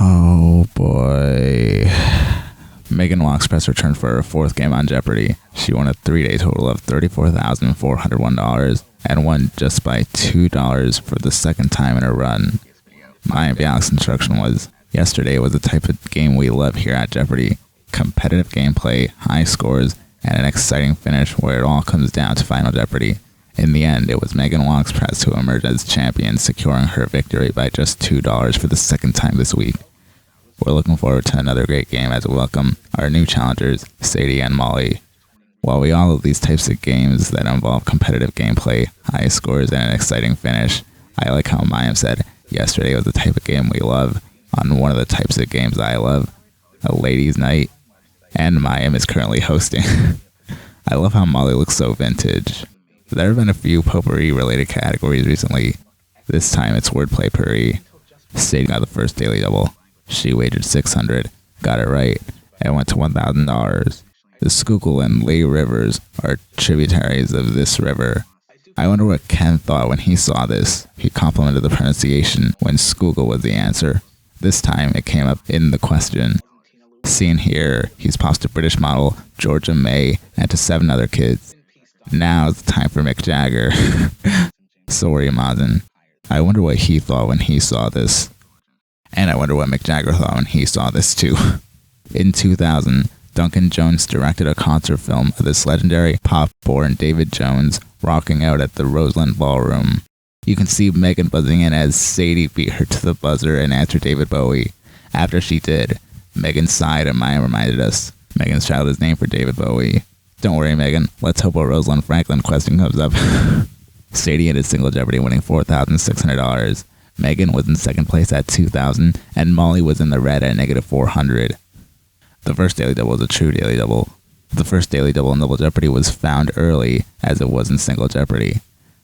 Oh boy. Megan Wachspress returned for her fourth game on Jeopardy. She won a 3-day total of $34,401 and won just by $2 for the second time in a run. My Bialik's instruction was, yesterday was the type of game we love here at Jeopardy. Competitive gameplay, high scores, and an exciting finish where it all comes down to Final Jeopardy. In the end, it was Megan Wachspress who emerged as champion, securing her victory by just $2 for the second time this week. We're looking forward to another great game as we welcome our new challengers, Sadie and Molly. While we all love these types of games that involve competitive gameplay, high scores, and an exciting finish, I like how Mayim said, yesterday was the type of game we love on one of the types of games I love, a ladies' night, and Mayim is currently hosting. I love how Molly looks so vintage. There have been a few potpourri-related categories recently. This time it's wordplay potpourri. Sadie got the first daily double. She wagered $600, got it right, and went to $1,000. The Schuylkill and Lee rivers are tributaries of this river. I wonder what Ken thought when he saw this. He complimented the pronunciation when Schuylkill was the answer. This time it came up in the question. Seen here, he's passed to British model Georgia May and to 7 other kids. Now it's time for Mick Jagger. Sorry, Mazen. I wonder what he thought when he saw this. And I wonder what Mick Jagger thought when he saw this too. In 2000, Duncan Jones directed a concert film of this legendary pop-born David Jones rocking out at the Roseland Ballroom. You can see Megan buzzing in as Sadie beat her to the buzzer and answered David Bowie. After she did, Megan sighed and Maya reminded us Megan's child is named for David Bowie. Don't worry, Megan. Let's hope a Rosalind Franklin question comes up. Sadie ended Single Jeopardy winning $4,600. Megan was in second place at $2,000, and Molly was in the red at -$400. The first daily double was a true daily double. The first daily double in Double Jeopardy was found early, as it was in Single Jeopardy.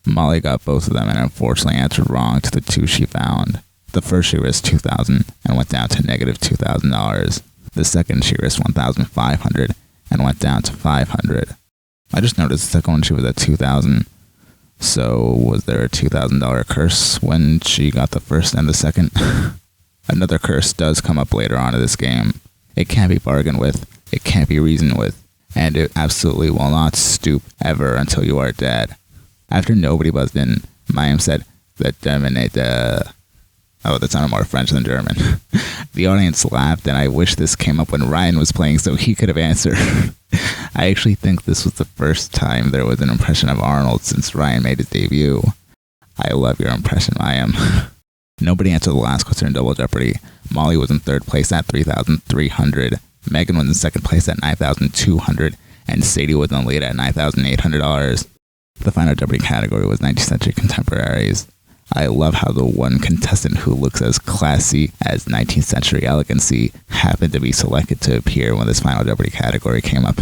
Molly got both of them and unfortunately answered wrong to the two she found. The first she risked $2,000 and went down to -$2,000. The second she risked $1,500 and went down to $500. I just noticed the second one she was at $2,000. So was there a $2,000 curse when she got the first and the second? Another curse does come up later on in this game. It can't be bargained with, it can't be reasoned with, and it absolutely will not stoop ever until you are dead. After nobody buzzed in, Mayim said, that Oh, that sounded more French than German. The audience laughed, and I wish this came up when Ryan was playing so he could have answered. I actually think this was the first time there was an impression of Arnold since Ryan made his debut. I love your impression, Mayim. Nobody answered the last question in Double Jeopardy. Molly was in third place at $3,300. Megan was in second place at $9,200. And Sadie was in the lead at $9,800. The Final Jeopardy category was 19th Century Contemporaries. I love how the one contestant who looks as classy as 19th century elegancy happened to be selected to appear when this Final Jeopardy category came up.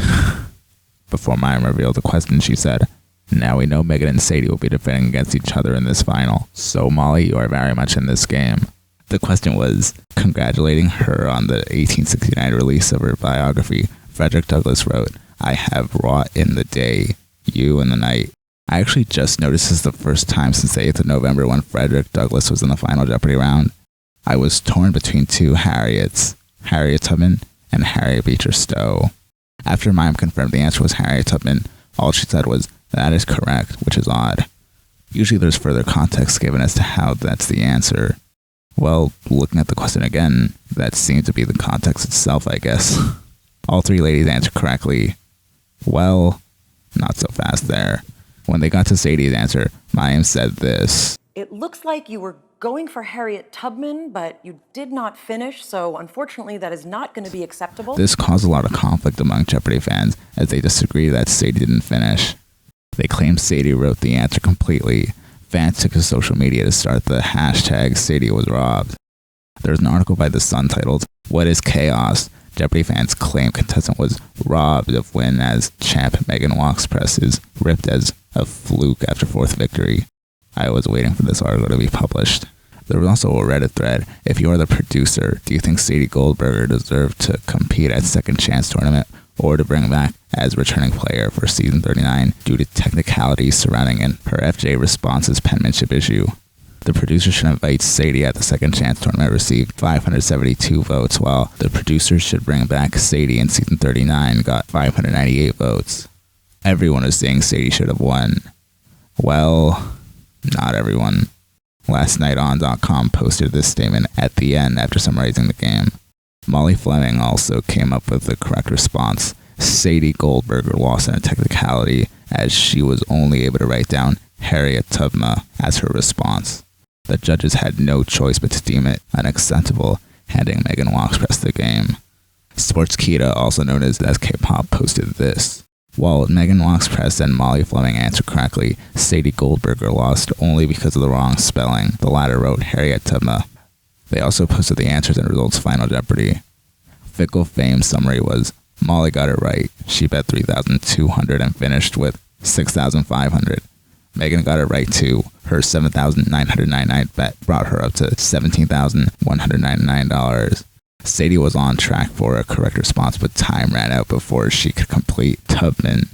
Before Mayim revealed the question, she said, now we know Megan and Sadie will be defending against each other in this final. So Molly, you are very much in this game. The question was congratulating her on the 1869 release of her biography. Frederick Douglass wrote, I have wrought in the day, you in the night. I actually just noticed this the first time since the 8th of November when Frederick Douglass was in the Final Jeopardy round. I was torn between two Harriets, Harriet Tubman and Harriet Beecher Stowe. After Mayim confirmed the answer was Harriet Tubman, all she said was, that is correct, which is odd. Usually there's further context given as to how that's the answer. Well, looking at the question again, that seemed to be the context itself, I guess. All three ladies answered correctly. Well, not so fast there. When they got to Sadie's answer, Mayim said this. It looks like you were going for Harriet Tubman, but you did not finish, so unfortunately that is not going to be acceptable. This caused a lot of conflict among Jeopardy fans as they disagreed that Sadie didn't finish. They claimed Sadie wrote the answer completely. Fans took to social media to start the hashtag Sadie was robbed. There's an article by The Sun titled, What is Chaos? Jeopardy fans claim contestant was robbed of win as champ Megan Wachspress is ripped as a fluke after fourth victory. I was waiting for this article to be published. There was also a Reddit thread. If you are the producer, do you think Sadie Goldberger deserved to compete at Second Chance Tournament or to bring back as returning player for season 39 due to technicalities surrounding her FJ Responses penmanship issue? The Producer Should Invite Sadie at the Second Chance tournament received 572 votes, while The Producers Should Bring Back Sadie in season 39 got 598 votes. Everyone is saying Sadie should have won. Well, not everyone. LastNightOn.com posted this statement at the end after summarizing the game. Molly Fleming also came up with the correct response. Sadie Goldberger lost in a technicality as she was only able to write down Harriet Tubman as her response. The judges had no choice but to deem it unacceptable, handing Megan Wachspress the game. Sportskeeda, also known as K-Pop, posted this. While Megan Wachspress and Molly Fleming answered correctly, Sadie Goldberger lost only because of the wrong spelling. The latter wrote Harriet Tubman. They also posted the answers and results Final Jeopardy. Fickle Fame's summary was, Molly got it right. She bet 3,200 and finished with 6,500. Megan got it right too. Her 7,999 bet brought her up to $17,199. Sadie was on track for a correct response, but time ran out before she could complete Tubman.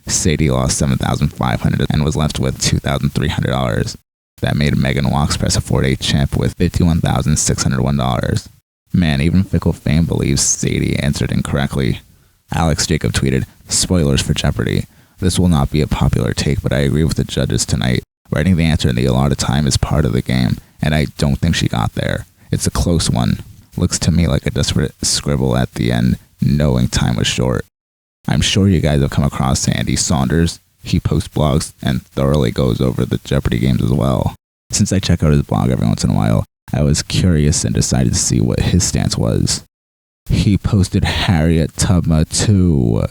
Sadie lost $7,500 and was left with $2,300. That made Megan Wachspress a 4-day champ with $51,601. Man, even Fickle Fame believes Sadie answered incorrectly. Alex Jacob tweeted, "Spoilers for Jeopardy! This will not be a popular take, but I agree with the judges tonight. Writing the answer in the allotted time is part of the game, and I don't think she got there. It's a close one. Looks to me like a desperate scribble at the end, knowing time was short." I'm sure you guys have come across Andy Saunders. He posts blogs and thoroughly goes over the Jeopardy games as well. Since I check out his blog every once in a while, I was curious and decided to see what his stance was. He posted Harriet Tubman too.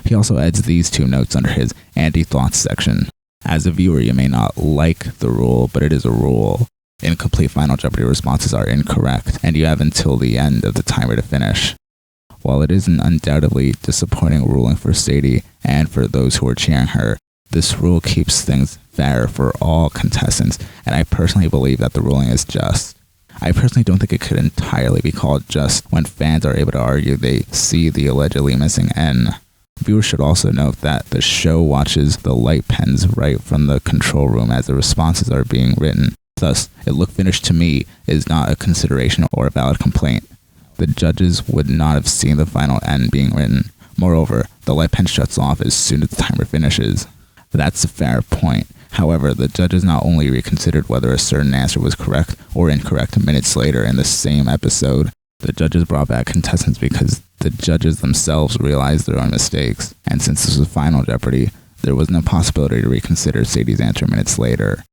He also adds these two notes under his Andy Thoughts section. As a viewer, you may not like the rule, but it is a rule. Incomplete Final Jeopardy responses are incorrect, and you have until the end of the timer to finish. While it is an undoubtedly disappointing ruling for Sadie and for those who are cheering her, this rule keeps things fair for all contestants, and I personally believe that the ruling is just. I personally don't think it could entirely be called just when fans are able to argue they see the allegedly missing N. Viewers should also note that the show watches the light pens right from the control room as the responses are being written. Thus, "it looked finished to me" is not a consideration or a valid complaint. The judges would not have seen the final N being written. Moreover, the light pen shuts off as soon as the timer finishes. That's a fair point. However, the judges not only reconsidered whether a certain answer was correct or incorrect minutes later in the same episode, the judges brought back contestants because the judges themselves realized their own mistakes. And since this was Final Jeopardy, there was no possibility to reconsider Sadie's answer minutes later.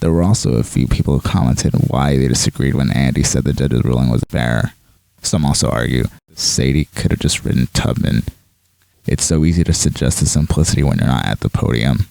There were also a few people who commented why they disagreed when Andy said the judge's ruling was fair. Some also argue Sadie could have just written Tubman. It's so easy to suggest the simplicity when you're not at the podium.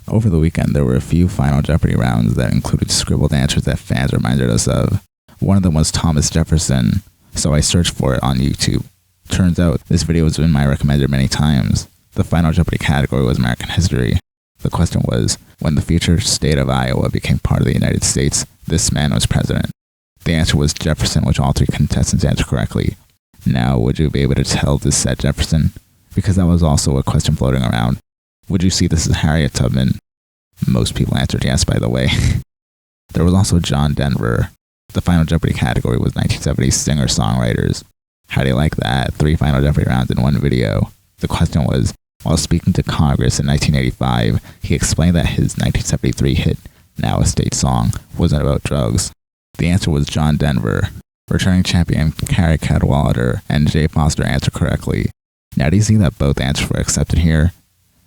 Over the weekend, there were a few Final Jeopardy rounds that included scribbled answers that fans reminded us of. One of them was Thomas Jefferson, so I searched for it on YouTube. Turns out, this video has been my recommended many times. The Final Jeopardy category was American history. The question was, when the future state of Iowa became part of the United States, this man was president. The answer was Jefferson, which all three contestants answered correctly. Now, would you be able to tell this said Jefferson? Because that was also a question floating around. Would you see this as Harriet Tubman? Most people answered yes, by the way. There was also John Denver. The Final Jeopardy category was 1970s singer-songwriters. How do you like that? 3 Final Jeopardy rounds in one video. The question was, while speaking to Congress in 1985, he explained that his 1973 hit, Now a State Song, wasn't about drugs. The answer was John Denver. Returning champion Carrie Cadwallader and Jay Foster answered correctly. Now do you see that both answers were accepted here?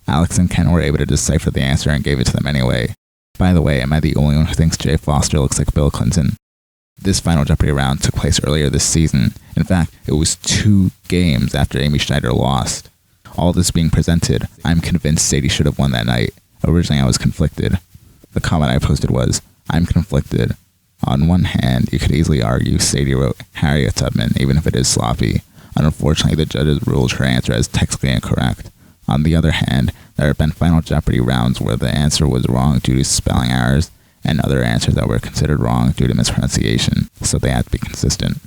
Alex and Ken were able to decipher the answer and gave it to them anyway. By the way, am I the only one who thinks Jay Foster looks like Bill Clinton? This Final Jeopardy round took place earlier this season. In fact, it was 2 games after Amy Schneider lost. All this being presented, I'm convinced Sadie should have won that night. Originally, I was conflicted. The comment I posted was, "I'm conflicted. On one hand, you could easily argue Sadie wrote Harriet Tubman, even if it is sloppy. Unfortunately, the judges ruled her answer as technically incorrect. On the other hand, there have been Final Jeopardy rounds where the answer was wrong due to spelling errors, and other answers that were considered wrong due to mispronunciation, so they had to be consistent."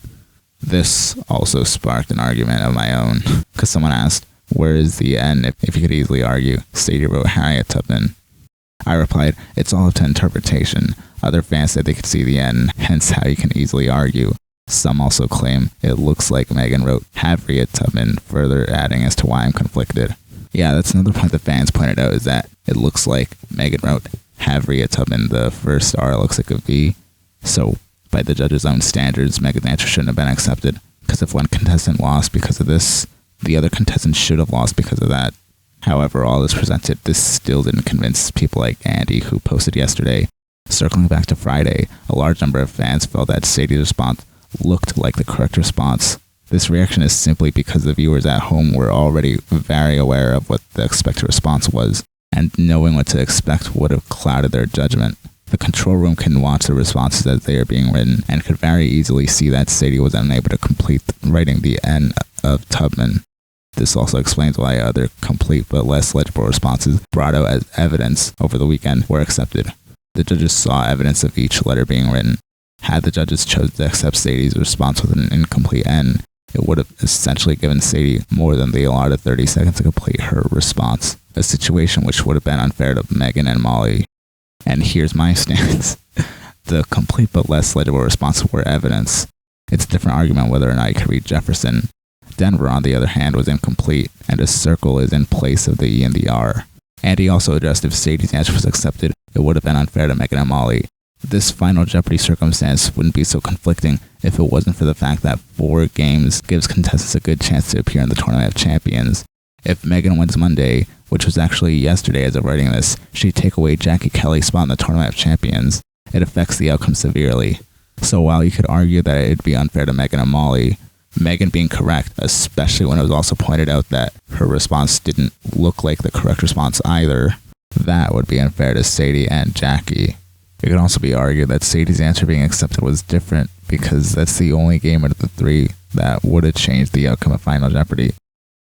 This also sparked an argument of my own, because someone asked, where is the N if you could easily argue Sadie wrote Harriet Tubman? I replied, it's all up to interpretation. Other fans said they could see the end, hence how you can easily argue. Some also claim it looks like Megan wrote Harriet Tubman, further adding as to why I'm conflicted. Yeah, that's another point the fans pointed out, is that it looks like Megan wrote Harriet Tubman. The first R looks like a V. So, by the judge's own standards, Megan's answer shouldn't have been accepted. Because if one contestant lost because of this, the other contestant should have lost because of that. However, all this presented, this still didn't convince people like Andy, who posted yesterday. Circling back to Friday, a large number of fans felt that Sadie's response looked like the correct response. This reaction is simply because the viewers at home were already very aware of what the expected response was, and knowing what to expect would have clouded their judgment. The control room can watch the responses as they are being written, and could very easily see that Sadie was unable to complete writing the N of Tubman. This also explains why other complete but less legible responses brought out as evidence over the weekend were accepted. The judges saw evidence of each letter being written. Had the judges chosen to accept Sadie's response with an incomplete N, it would have essentially given Sadie more than the allotted 30 seconds to complete her response, a situation which would have been unfair to Megan and Molly. And here's my stance. The complete but less legible responses were evidence. It's a different argument whether or not you could read Jefferson. Denver, on the other hand, was incomplete, and a circle is in place of the E and the R. Andy also addressed if Sadie's answer was accepted, it would have been unfair to Megan and Molly. This final Jeopardy circumstance wouldn't be so conflicting if it wasn't for the fact that 4 games gives contestants a good chance to appear in the Tournament of Champions. If Megan wins Monday, which was actually yesterday as of writing this, she'd take away Jackie Kelly's spot in the Tournament of Champions. It affects the outcome severely. So while you could argue that it'd be unfair to Megan and Molly, Megan being correct, especially when it was also pointed out that her response didn't look like the correct response either, that would be unfair to Sadie and Jackie. It could also be argued that Sadie's answer being accepted was different because that's the only game out of the 3 that would have changed the outcome of Final Jeopardy.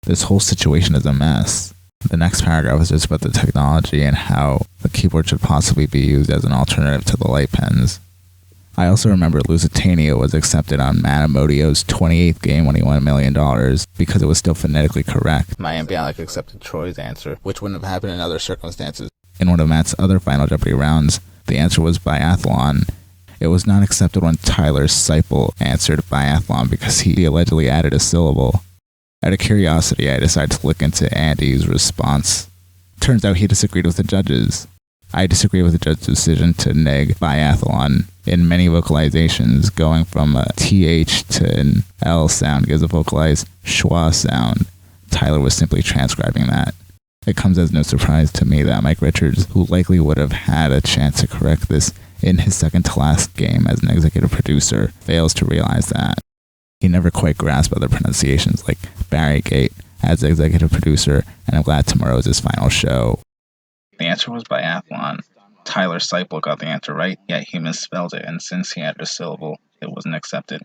This whole situation is a mess. The next paragraph is just about the technology and how the keyboard should possibly be used as an alternative to the light pens. I also remember Lusitania was accepted on Manamodio's 28th game when he won $1 million because it was still phonetically correct. Mayim Bialik accepted Troy's answer, which wouldn't have happened in other circumstances. In one of Matt's other Final Jeopardy rounds, the answer was biathlon. It was not accepted when Tyler Seipel answered biathlon because he allegedly added a syllable. Out of curiosity, I decided to look into Andy's response. Turns out he disagreed with the judges. I disagree with the judge's decision to neg biathlon. In many vocalizations, going from a TH to an L sound gives a vocalized schwa sound. Tyler was simply transcribing that. It comes as no surprise to me that Mike Richards, who likely would have had a chance to correct this in his second-to-last game as an executive producer, fails to realize that. He never quite grasped other pronunciations like Barrygate as executive producer, and I'm glad tomorrow is his final show. The answer was biathlon. Tyler Seipel got the answer right, yet he misspelled it, and since he added a syllable, it wasn't accepted.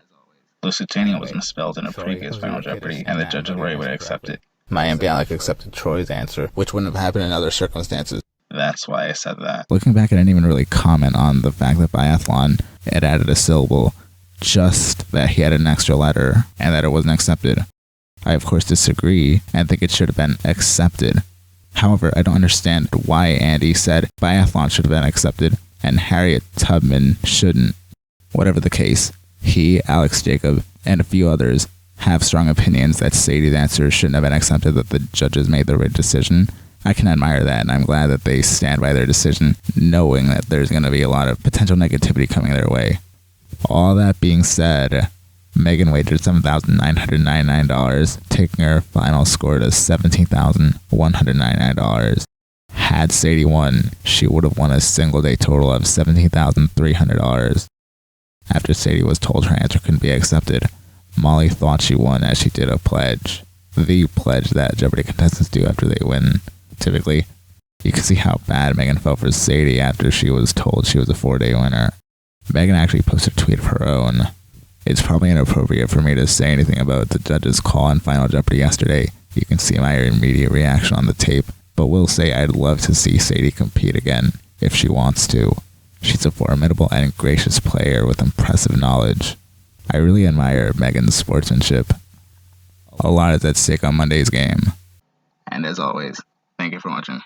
Lusitania was misspelled in a previous Final Jeopardy, and the judges were able to accept it. Mayim Bialik accepted Troy's answer, which wouldn't have happened in other circumstances. That's why I said that. Looking back, I didn't even really comment on the fact that biathlon had added a syllable, just that he had an extra letter, and that it wasn't accepted. I, of course, disagree, and think it should have been accepted. However, I don't understand why Andy said biathlon should have been accepted and Harriet Tubman shouldn't. Whatever the case, he, Alex Jacob, and a few others have strong opinions that Sadie's answer shouldn't have been accepted, that the judges made the right decision. I can admire that, and I'm glad that they stand by their decision, knowing that there's going to be a lot of potential negativity coming their way. All that being said, Megan wagered $7,999, taking her final score to $17,199. Had Sadie won, she would have won a single-day total of $17,300. After Sadie was told her answer couldn't be accepted, Molly thought she won as she did a pledge. The pledge that Jeopardy contestants do after they win. Typically, you can see how bad Megan felt for Sadie after she was told she was a 4-day winner. Megan actually posted a tweet of her own. It's probably inappropriate for me to say anything about the judges' call in Final Jeopardy yesterday. You can see my immediate reaction on the tape, but will say I'd love to see Sadie compete again, if she wants to. She's a formidable and gracious player with impressive knowledge. I really admire Megan's sportsmanship. A lot is at stake on Monday's game. And as always, thank you for watching.